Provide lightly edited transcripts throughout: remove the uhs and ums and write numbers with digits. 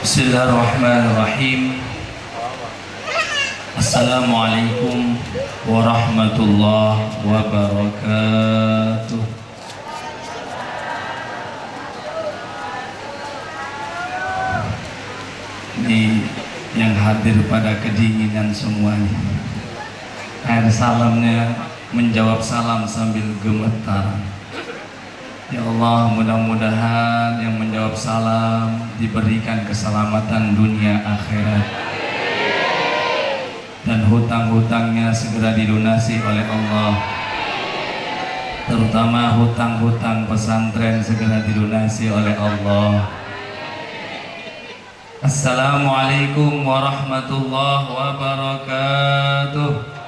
Bismillahirrahmanirrahim. Assalamualaikum warahmatullahi wabarakatuh. Ini yang hadir pada kedinginan semuanya. Air salamnya menjawab salam sambil gemetar. Ya Allah, mudah-mudahan yang menjawab salam diberikan keselamatan dunia akhirat, dan hutang-hutangnya segera dilunasi oleh Allah, terutama hutang-hutang pesantren segera dilunasi oleh Allah. Assalamualaikum warahmatullahi wabarakatuh.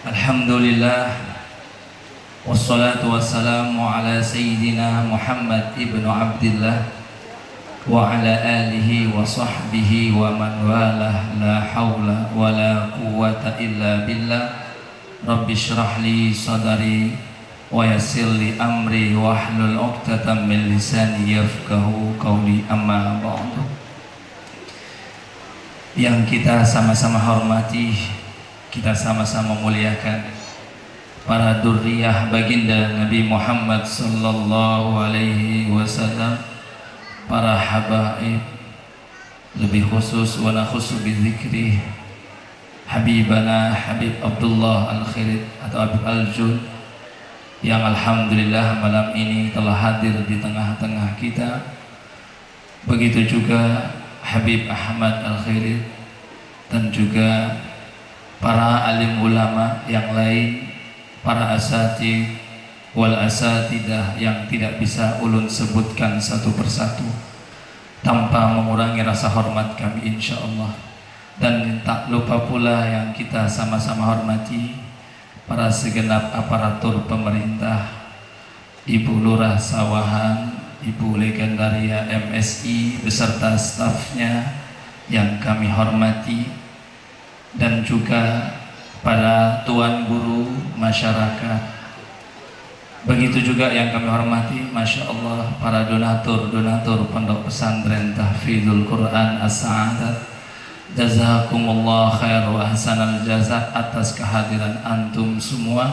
Alhamdulillah, wassalatu wassalamu ala sayyidina Muhammad ibnu Abdillah wa ala alihi wa sahbihi wa man walah, la hawla wa la quwwata illa billah. Rabbi syrah li sadari wa yassir li amri wa hlul 'uqdatam min lisani yafqahu qawli, amma ba'du. Yang kita sama-sama hormati, kita sama-sama muliakan para dzurriyyah baginda Nabi Muhammad sallallahu alaihi wasallam, para habaib, lebih khusus wa nakhusu bizikri Habibana Habib Abdullah Al-Khirid atau Habib Al-Jun, yang alhamdulillah malam ini telah hadir di tengah-tengah kita. Begitu juga Habib Ahmad Al-Khirid dan juga para alim ulama yang lain, para asatid wal asatidah yang tidak bisa ulun sebutkan satu persatu tanpa mengurangi rasa hormat kami insyaallah. Dan tak lupa pula yang kita sama-sama hormati para segenap aparatur pemerintah, Ibu Lurah Sawahan, Ibu Legendaria MSI beserta stafnya yang kami hormati, dan juga para tuan guru masyarakat. Begitu juga yang kami hormati, Masya Allah, para donatur Pondok Pesantren Tahfidzul Quran As-Sa'adat. Jazakumullah khair wa ahsanal jazak atas kehadiran antum semua.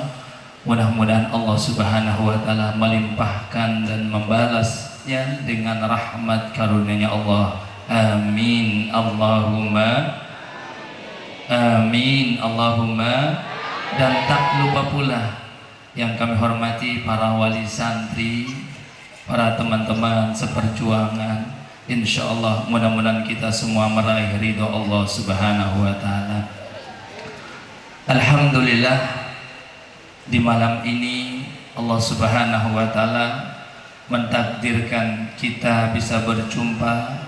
Mudah-mudahan Allah Subhanahu wa taala melimpahkan dan membalasnya dengan rahmat karunia-Nya Allah. Amin Allahumma amin Allahumma. Dan tak lupa pula yang kami hormati para wali santri, para teman-teman seperjuangan. Insyaallah mudah-mudahan kita semua meraih ridho Allah Subhanahu wa taala. Alhamdulillah, di malam ini Allah Subhanahu wa taala mentakdirkan kita bisa berjumpa,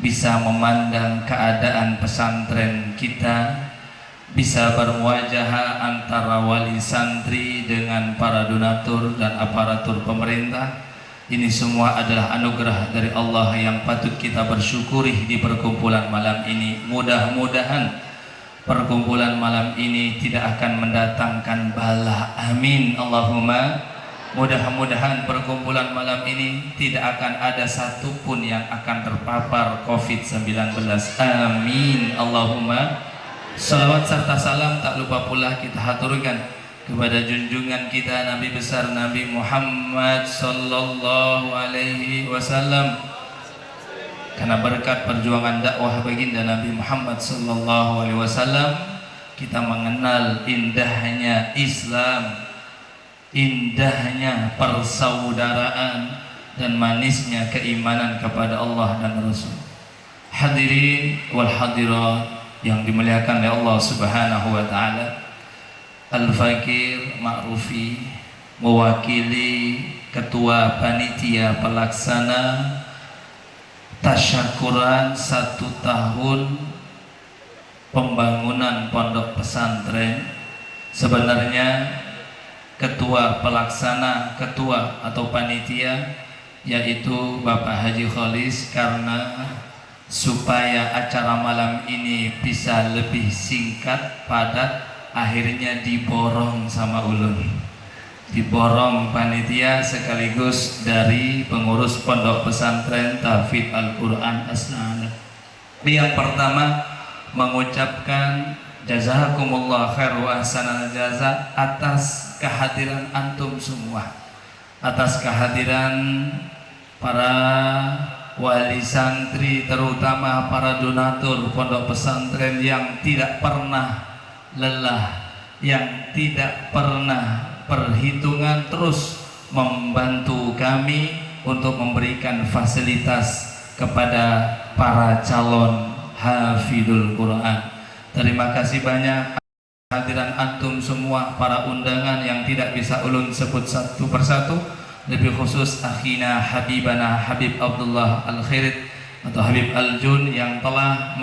bisa memandang keadaan pesantren kita, bisa bermuajah antara wali santri dengan para donatur dan aparatur pemerintah. Ini semua adalah anugerah dari Allah yang patut kita bersyukuri di perkumpulan malam ini. Mudah-mudahan perkumpulan malam ini tidak akan mendatangkan bala. Amin Allahumma. Mudah-mudahan perkumpulan malam ini tidak akan ada satupun yang akan terpapar COVID-19. Amin Allahumma. Salawat serta salam tak lupa pula kita haturkan kepada junjungan kita Nabi besar Nabi Muhammad sallallahu alaihi wasallam. Karena berkat perjuangan dakwah baginda Nabi Muhammad sallallahu alaihi wasallam, kita mengenal indahnya Islam, indahnya persaudaraan, dan manisnya keimanan kepada Allah dan Rasul. Hadirin wal hadirat yang dimuliakan oleh Allah Subhanahu wa taala, Al-Fakir Ma'rufi mewakili Ketua Panitia Pelaksana tasyakuran 1 tahun pembangunan pondok pesantren. Sebenarnya ketua pelaksana, ketua atau panitia yaitu Bapak Haji Kholis, karena supaya acara malam ini bisa lebih singkat padat, akhirnya diborong sama ulun. diborong panitia sekaligus dari pengurus Pondok Pesantren Tahfidz Al-Quran As-Sa'adah. Yang pertama, mengucapkan jazakumullah khair wa ahsanal jaza atas kehadiran antum semua, atas kehadiran para wali santri, terutama para donatur pondok pesantren yang tidak pernah lelah, yang tidak pernah perhitungan, terus membantu kami untuk memberikan fasilitas kepada para calon hafidul Quran. Terima kasih banyak kehadiran antum semua, para undangan yang tidak bisa ulun sebut satu persatu, lebih khusus akhina Habibana Habib Abdullah Al-Khairit atau Habib Al-Jun yang telah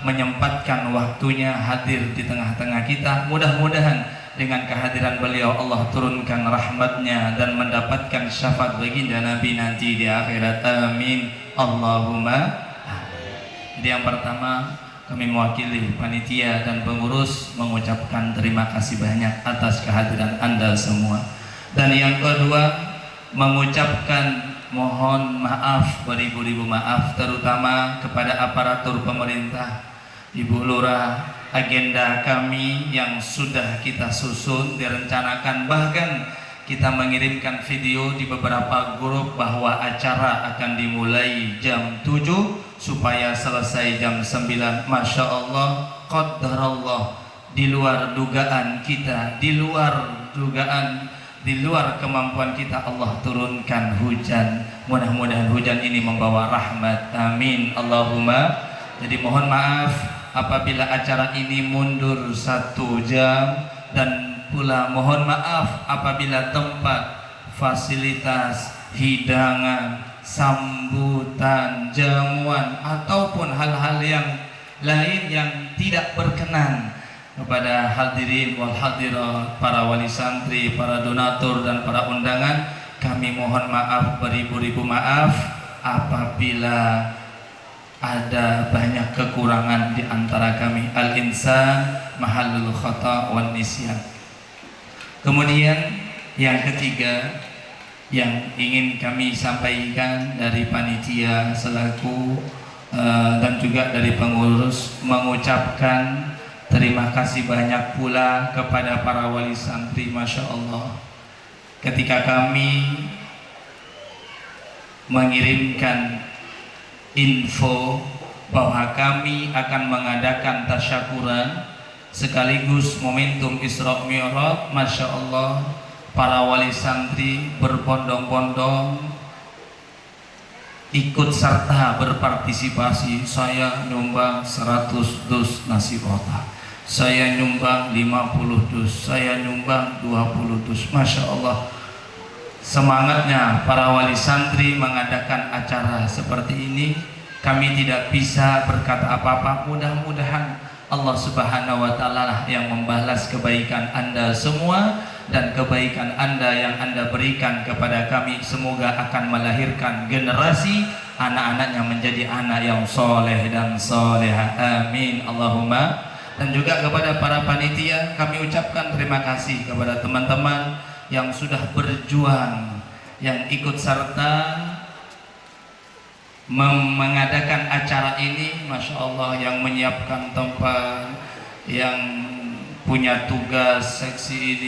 menyempatkan waktunya hadir di tengah-tengah kita. Mudah-mudahan dengan kehadiran beliau Allah turunkan rahmatnya dan mendapatkan syafaat baginda Nabi nanti di akhirat. Amin Allahumma. Jadi yang pertama, kami mewakili panitia dan pengurus mengucapkan terima kasih banyak atas kehadiran Anda semua. Dan yang kedua, mengucapkan mohon maaf, beribu-ribu maaf, terutama kepada aparatur pemerintah, Ibu Lurah. Agenda kami yang sudah kita susun, direncanakan, bahkan kita mengirimkan video di beberapa grup bahwa acara akan dimulai jam 7 supaya selesai jam 9. Masya Allah, qadarallah, di luar dugaan kita, di luar kemampuan kita, Allah turunkan hujan. Mudah-mudahan hujan ini membawa rahmat. Amin Allahumma. Jadi mohon maaf apabila acara ini mundur 1 jam, dan pula mohon maaf apabila tempat, fasilitas, hidangan, sambutan, jamuan ataupun hal-hal yang lain yang tidak berkenan kepada hadirin wal hadirat, para wali santri, para donatur dan para undangan. Kami mohon maaf, beribu-ribu maaf apabila ada banyak kekurangan di antara kami. Al-insan mahallul khata' wan nisyan. Kemudian yang ketiga yang ingin kami sampaikan dari panitia selaku dan juga dari pengurus, mengucapkan terima kasih banyak pula kepada para wali santri. Masya Allah, ketika kami mengirimkan info bahwa kami akan mengadakan tasyakuran sekaligus momentum Isra Mi'raj, Masya Allah, para wali santri berbondong-bondong ikut serta berpartisipasi. Saya nyumbang 100 dus nasi kotak, saya nyumbang 50 dus, saya nyumbang 20 dus. Masya Allah, semangatnya para wali santri mengadakan acara seperti ini. Kami tidak bisa berkata apa-apa. Mudah-mudahan Allah Subhanahu wa Ta'ala yang membalas kebaikan Anda semua, dan kebaikan Anda yang Anda berikan kepada kami semoga akan melahirkan generasi anak-anaknya menjadi anak yang soleh dan soleha. Amin Allahumma. Dan juga kepada para panitia kami ucapkan terima kasih kepada teman-teman yang sudah berjuang, yang ikut serta mengadakan acara ini. Masya Allah, yang menyiapkan tempat, yang punya tugas seksi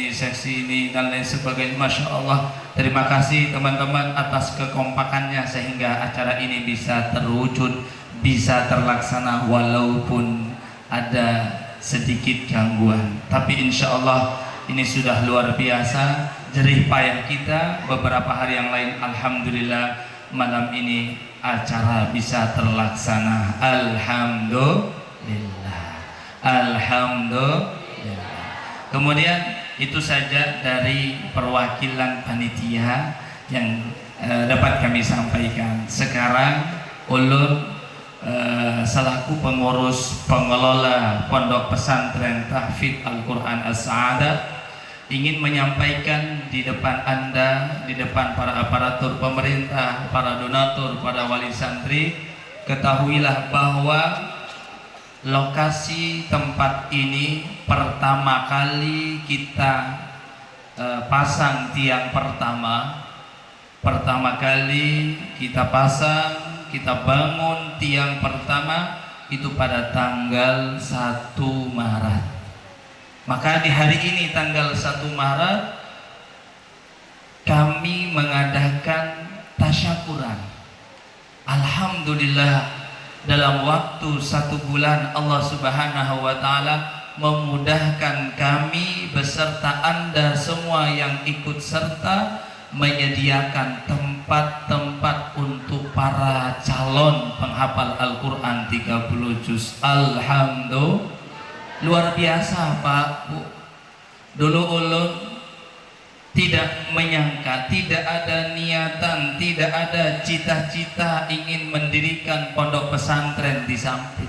ini dan lain sebagainya. Masya Allah, terima kasih teman-teman atas kekompakannya sehingga acara ini bisa terwujud, bisa terlaksana walaupun ada sedikit gangguan. Tapi insya Allah ini sudah luar biasa jerih payah kita beberapa hari yang lain. Alhamdulillah malam ini acara bisa terlaksana. Alhamdulillah, alhamdulillah. Kemudian itu saja dari perwakilan panitia yang dapat kami sampaikan. Sekarang ulun selaku pengurus pengelola Pondok Pesantren Tahfidz Al-Quran As-Sa'adah ingin menyampaikan di depan Anda, di depan para aparatur pemerintah, para donatur, para wali santri, ketahuilah bahwa lokasi tempat ini pertama kali kita pasang tiang pertama kali kita pasang, kita bangun tiang pertama itu pada tanggal 1 Maret. Maka di hari ini tanggal 1 Maret kami mengadakan tasyakuran. Alhamdulillah, dalam waktu 1 bulan Allah Subhanahu wa Ta'ala memudahkan kami beserta Anda semua yang ikut serta menyediakan tempat-tempat untuk para calon penghafal Al-Quran 30 juz. Alhamdulillah, luar biasa Pak Bu. Dulu ulun tidak menyangka, tidak ada niatan, tidak ada cita-cita ingin mendirikan pondok pesantren di Sampit.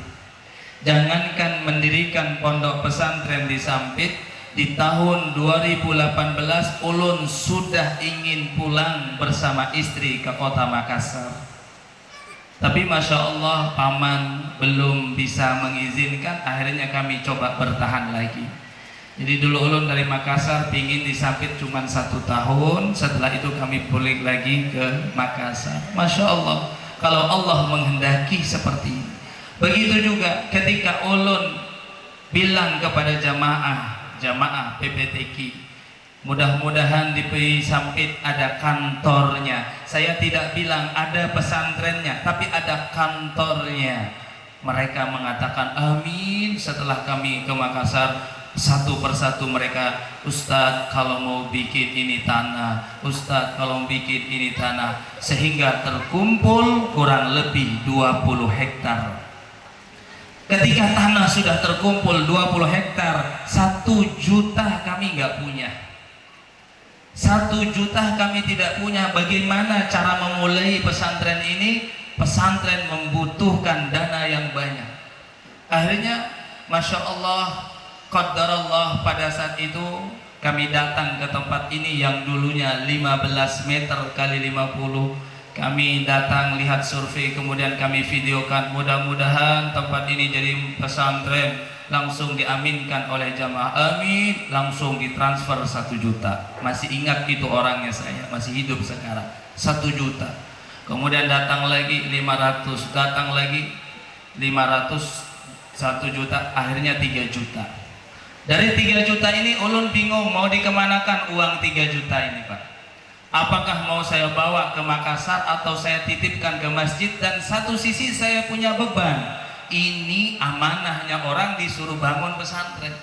Jangankan mendirikan pondok pesantren di Sampit, di tahun 2018 ulun sudah ingin pulang bersama istri ke kota Makassar. Tapi Masya Allah paman belum bisa mengizinkan, akhirnya kami coba bertahan lagi. Jadi dulu ulun dari Makassar pingin di Sampit cuma 1 tahun, setelah itu kami balik lagi ke Makassar. Masya Allah, kalau Allah menghendaki seperti ini. Begitu juga ketika ulun bilang kepada jamaah PPTQ, mudah-mudahan di Sampit ada kantornya. Saya tidak bilang ada pesantrennya, tapi ada kantornya. Mereka mengatakan amin. Setelah kami ke Makassar, satu persatu mereka, Ustadz kalau mau bikin ini tanah, Ustadz kalau mau bikin ini tanah, sehingga terkumpul kurang lebih 20 hektar. Ketika tanah sudah terkumpul 20 hektar, 1 juta kami nggak punya. 1 juta kami tidak punya. Bagaimana cara memulai pesantren ini? Pesantren membutuhkan dana yang banyak. Akhirnya Masya Allah, qadarallah, pada saat itu kami datang ke tempat ini yang dulunya 15 meter kali 50. Kami datang lihat survei, kemudian kami videokan. Mudah-mudahan tempat ini jadi pesantren. Langsung diaminkan oleh jamaah, amin. Langsung ditransfer 1 juta. Masih ingat itu orangnya, saya masih hidup sekarang. 1 juta. Kemudian datang lagi 500, datang lagi 500, 1 juta, akhirnya 3 juta. Dari 3 juta ini ulun bingung mau dikemanakan uang 3 juta ini Pak. Apakah mau saya bawa ke Makassar atau saya titipkan ke masjid? Dan satu sisi saya punya beban, ini amanahnya orang disuruh bangun pesantren.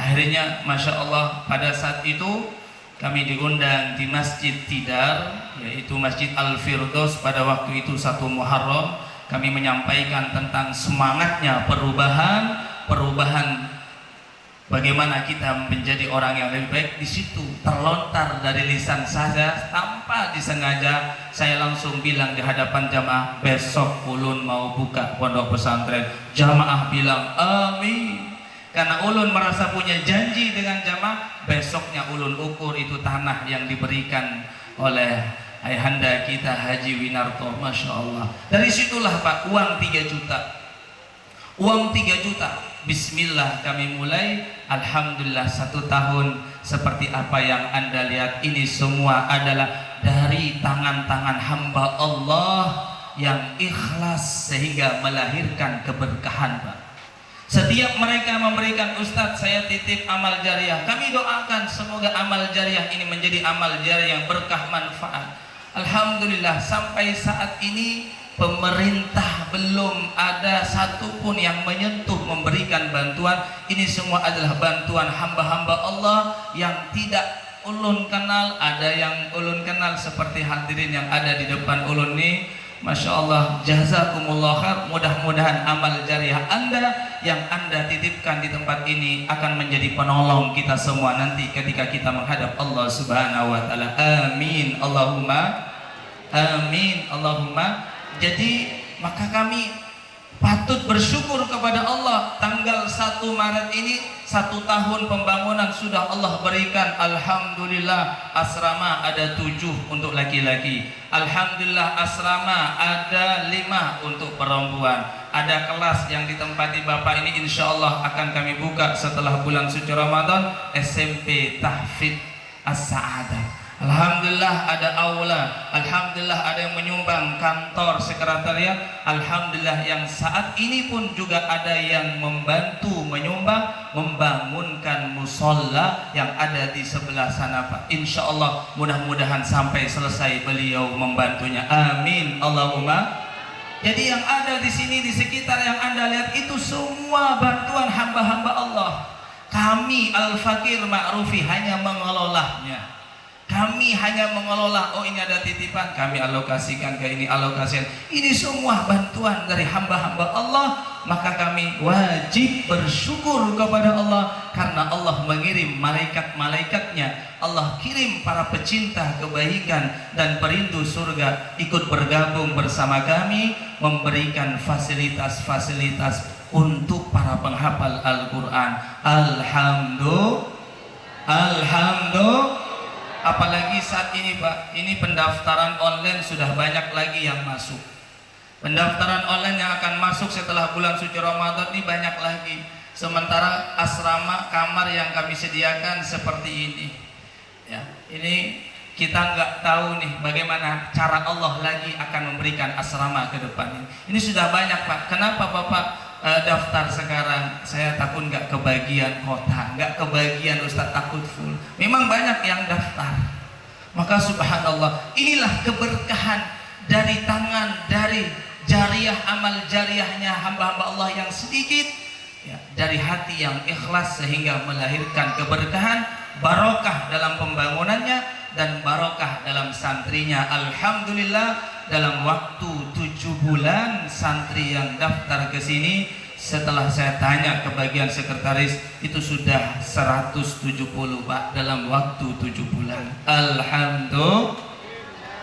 Akhirnya Masya Allah pada saat itu kami diundang di Masjid Tidar, yaitu Masjid Al-Firdaus. Pada waktu itu 1 Muharram, kami menyampaikan tentang semangatnya perubahan bagaimana kita menjadi orang yang lebih baik. Di situ terlontar dari lisan saya tanpa disengaja, saya langsung bilang di hadapan jamaah, besok ulun mau buka pondok pesantren. Jamaah bilang amin, karena ulun merasa punya janji dengan jamaah. Besoknya ulun ukur itu tanah yang diberikan oleh ayahanda kita Haji Winarto. Masya Allah, dari situlah Pak uang 3 juta. Uang 3 juta, bismillah kami mulai. Alhamdulillah 1 tahun seperti apa yang Anda lihat ini semua adalah dari tangan-tangan hamba Allah yang ikhlas sehingga melahirkan keberkahan Pak. Setiap mereka memberikan, Ustadz saya titip amal jariah, kami doakan semoga amal jariah ini menjadi amal jariah yang berkah manfaat. Alhamdulillah sampai saat ini pemerintah belum ada satupun yang menyentuh memberikan bantuan. Ini semua adalah bantuan hamba-hamba Allah yang tidak ulun kenal, ada yang ulun kenal seperti hadirin yang ada di depan ulun ini. Masya Allah, jazakumullah khair. Mudah-mudahan amal jariah Anda yang Anda titipkan di tempat ini akan menjadi penolong kita semua nanti ketika kita menghadap Allah Subhanahu wa Ta'ala. Amin Allahumma amin Allahumma. Jadi maka kami patut bersyukur kepada Allah. Tanggal 1 Maret ini 1 tahun pembangunan sudah Allah berikan. Alhamdulillah asrama ada 7 untuk laki-laki. Alhamdulillah asrama ada 5 untuk perempuan. ada kelas yang ditempati Bapak ini insya Allah akan kami buka setelah bulan suci Ramadan, SMP Tahfidz As-Sa'adah. Alhamdulillah ada aula, alhamdulillah ada yang menyumbang kantor sekretariat, alhamdulillah yang saat ini pun juga ada yang membantu menyumbang membangunkan musola yang ada di sebelah sana Pak. Insya Allah mudah-mudahan sampai selesai beliau membantunya. Amin Allahumma. Jadi yang ada di sini di sekitar yang Anda lihat itu semua bantuan hamba-hamba Allah. Kami Al-Fakir Ma'rufi hanya mengelolanya. Kami hanya mengelola, oh ini ada titipan, kami alokasikan ke ini, alokasikan. Ini semua bantuan dari hamba-hamba Allah. Maka kami wajib bersyukur kepada Allah karena Allah mengirim malaikat-malaikatnya. Allah kirim para pecinta kebaikan dan perindu surga ikut bergabung bersama kami memberikan fasilitas-fasilitas untuk para penghafal Al-Quran. Alhamdulillah. Apalagi saat ini Pak, ini pendaftaran online sudah banyak lagi yang masuk. Pendaftaran online yang akan masuk setelah bulan suci Ramadan ini banyak lagi. Sementara asrama kamar yang kami sediakan seperti ini. Ya, ini kita nggak tahu nih bagaimana cara Allah lagi akan memberikan asrama ke depan ini. Ini sudah banyak Pak. Kenapa Bapak daftar sekarang? Saya takut nggak kebagian kota, nggak kebagian Ustadz, takut full. Memang banyak yang daftar. Maka subhanallah, inilah keberkahan dari tangan, dari jariah, amal jariahnya hamba-hamba Allah yang sedikit ya, dari hati yang ikhlas sehingga melahirkan keberkahan, barokah dalam pembangunannya dan barokah dalam santrinya. Alhamdulillah, dalam waktu 7 bulan santri yang daftar ke sini, setelah saya tanya ke bagian sekretaris, itu sudah 170 Pak dalam waktu 7 bulan. Alhamdulillah,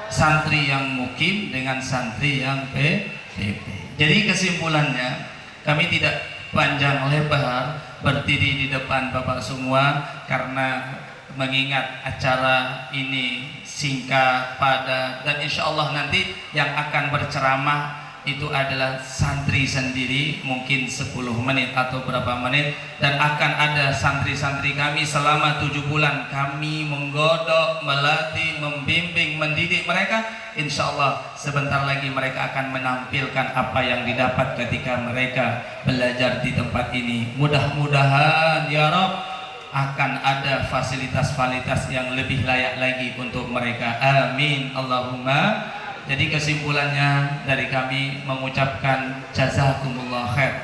santri yang mukim dengan santri yang PPP. Jadi kesimpulannya, kami tidak panjang lebar berdiri di depan Bapak semua karena mengingat acara ini singkat, padat, dan insya Allah nanti yang akan berceramah itu adalah santri sendiri, mungkin 10 menit atau berapa menit, dan akan ada santri-santri kami selama 7 bulan kami menggodok, melatih, membimbing, mendidik mereka. Insya Allah sebentar lagi mereka akan menampilkan apa yang didapat ketika mereka belajar di tempat ini. Mudah-mudahan ya Rabb akan ada fasilitas-fasilitas yang lebih layak lagi untuk mereka. Amin Allahumma. Jadi kesimpulannya dari kami mengucapkan jazakumullah khair.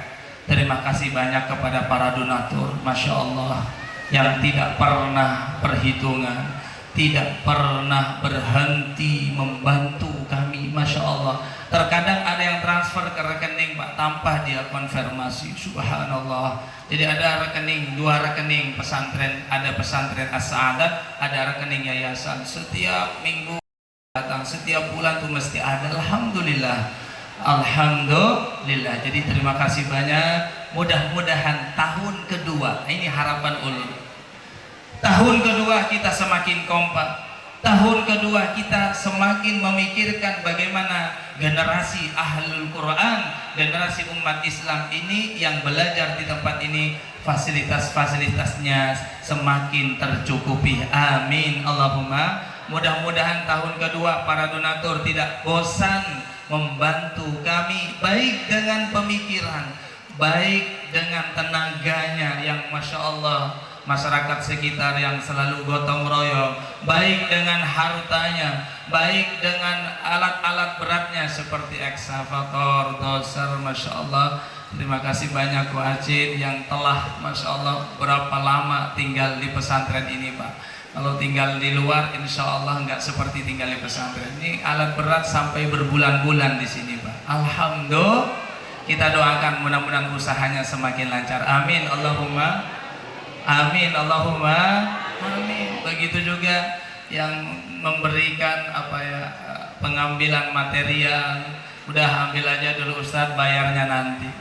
Terima kasih banyak kepada para donatur, Masya Allah, yang tidak pernah perhitungan, tidak pernah berhenti membantu kami, Masya Allah. Terkadang ada yang transfer ke rekening Pak tanpa dia konfirmasi, subhanallah. Jadi ada rekening, 2 rekening pesantren, ada pesantren As-Sa'adah, ada rekening yayasan. Setiap minggu datang, setiap bulan tuh mesti ada. Alhamdulillah, alhamdulillah. Jadi terima kasih banyak. Mudah-mudahan tahun kedua, ini harapan ulun, tahun kedua kita semakin kompak. Tahun kedua kita semakin memikirkan bagaimana generasi ahlul Quran, generasi umat Islam ini yang belajar di tempat ini fasilitas-fasilitasnya semakin tercukupi. Amin Allahumma. Mudah-mudahan tahun kedua para donatur tidak bosan membantu kami, baik dengan pemikiran, baik dengan tenaganya yang Masya Allah, masyarakat sekitar yang selalu gotong royong, baik dengan hartanya, baik dengan alat-alat beratnya seperti ekskavator, doser, Masya Allah. Terima kasih banyak Ko Acid yang telah Masya Allah berapa lama tinggal di pesantren ini Pak. Kalau tinggal di luar insya Allah nggak seperti tinggal di pesantren ini. Alat berat sampai berbulan-bulan di sini Pak. Alhamdulillah, kita doakan mudah-mudahan usahanya semakin lancar. Amin Allahumma. Amin Allahumma. Amin. Begitu juga yang memberikan pengambilan material. Udah ambil aja dulu Ustadz, bayarnya nanti.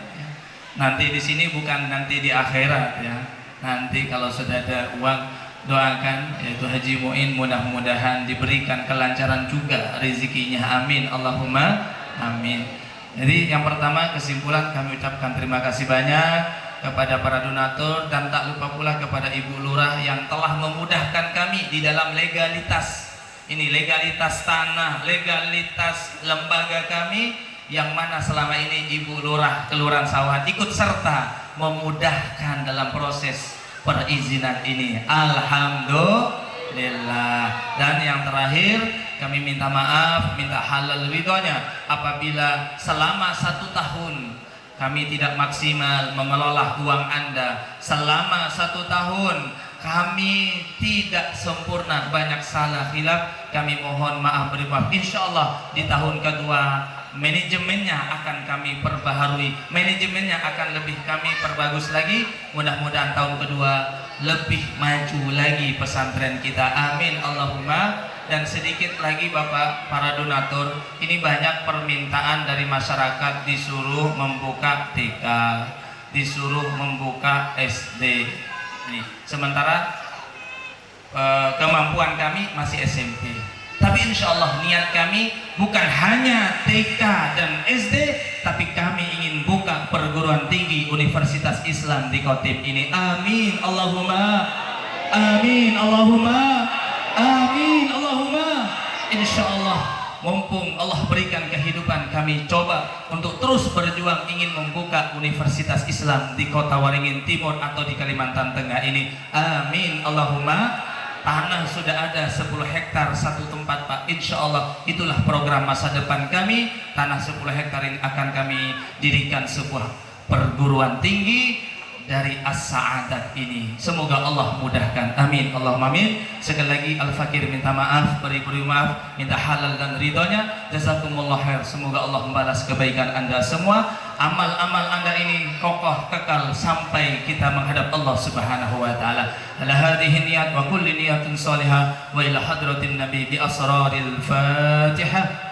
Nanti di sini bukan nanti di akhirat ya. Nanti kalau sudah ada uang, doakan yaitu Haji Muin mudah-mudahan diberikan kelancaran juga rezekinya. Amin Allahumma amin. Jadi yang pertama kesimpulan kami ucapkan terima kasih banyak kepada para donatur dan tak lupa pula kepada Ibu Lurah yang telah memudahkan kami di dalam legalitas ini, legalitas tanah, legalitas lembaga kami, yang mana selama ini Ibu Lurah Kelurahan Sawahan ikut serta memudahkan dalam proses perizinan ini. Alhamdulillah. Dan yang terakhir kami minta maaf, minta halal ridhonya apabila selama 1 tahun kami tidak maksimal mengelola uang Anda. Selama 1 tahun kami tidak sempurna, banyak salah khilaf, kami mohon maaf beri maaf. Insya Allah di tahun kedua manajemennya akan kami perbaharui, manajemennya akan lebih kami perbagus lagi. Mudah-mudahan tahun kedua lebih maju lagi pesantren kita, amin Allahumma. Dan sedikit lagi Bapak para donatur, ini banyak permintaan dari masyarakat disuruh membuka TK, disuruh membuka SD. Sementara kemampuan kami masih SMP. Tapi insya Allah niat kami bukan hanya TK dan SD, tapi kami ingin buka perguruan tinggi Universitas Islam di Kotim ini. Amin Allahumma, amin Allahumma, amin Allahumma. Insya Allah mumpung Allah berikan kehidupan, kami coba untuk terus berjuang ingin membuka Universitas Islam di Kota Waringin Timur atau di Kalimantan Tengah ini. Amin Allahumma. Tanah sudah ada 10 hektar satu tempat Pak. Insya Allah itulah program masa depan kami. Tanah 10 hektar ini akan kami dirikan sebuah perguruan tinggi dari As-Sa'adat ini. Semoga Allah mudahkan, amin Allahumma amin. Sekali lagi Al-Fakir minta maaf, beri maaf, minta halal dan ridhonya. Jazakumullah khair. Semoga Allah membalas kebaikan Anda semua. Amal-amal Anda ini kokoh kekal sampai kita menghadap Allah Subhanahu wa taala. Ala hadhihi niyat wa kulli niyatin salihah wa ila hadratin nabi bi asraril Fatihah.